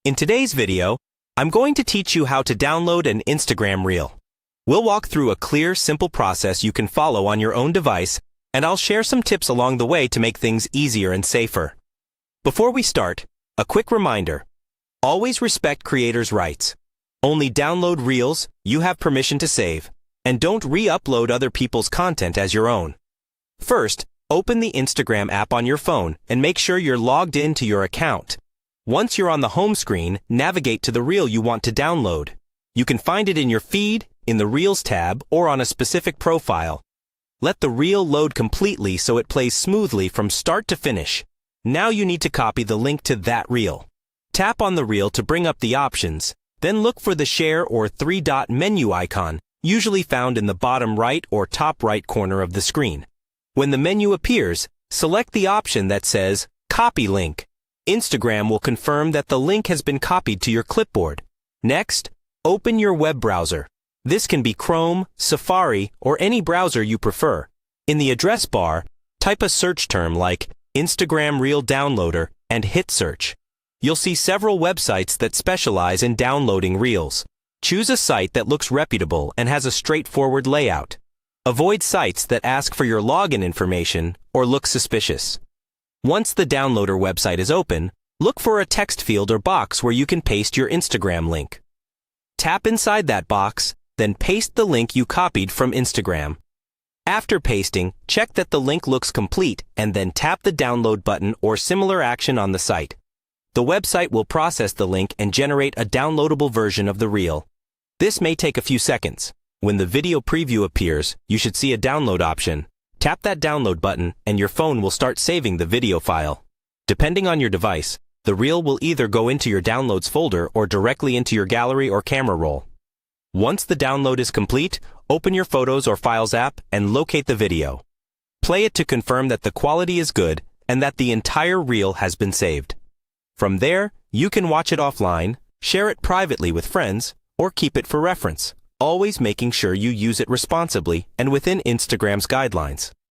In today's video, I'm going to teach you how to download an Instagram Reel. We'll walk through a clear, simple process you can follow on your own device, and I'll share some tips along the way to make things easier and safer. Before we start, a quick reminder. Always respect creators' rights. Only download Reels you have permission to save, and don't re-upload other people's content as your own. First, open the Instagram app on your phone and make sure you're logged into your account. Once you're on the home screen, navigate to the reel you want to download. You can find it in your feed, in the Reels tab, or on a specific profile. Let the reel load completely so it plays smoothly from start to finish. Now you need to copy the link to that reel. Tap on the reel to bring up the options, then look for the share or three-dot menu icon, usually found in the bottom right or top right corner of the screen. When the menu appears, select the option that says Copy Link. Instagram will confirm that the link has been copied to your clipboard. Next, open your web browser. This can be Chrome, Safari, or any browser you prefer. In the address bar, type a search term like Instagram Reel Downloader and hit search. You'll see several websites that specialize in downloading reels. Choose a site that looks reputable and has a straightforward layout. Avoid sites that ask for your login information or look suspicious. Once the downloader website is open, look for a text field or box where you can paste your Instagram link. Tap inside that box, then paste the link you copied from Instagram. After pasting, check that the link looks complete and then tap the download button or similar action on the site. The website will process the link and generate a downloadable version of the reel. This may take a few seconds. When the video preview appears, you should see a download option. Tap that download button and your phone will start saving the video file. Depending on your device, the reel will either go into your downloads folder or directly into your gallery or camera roll. Once the download is complete, open your Photos or Files app and locate the video. Play it to confirm that the quality is good and that the entire reel has been saved. From there, you can watch it offline, share it privately with friends, or keep it for reference, always making sure you use it responsibly and within Instagram's guidelines.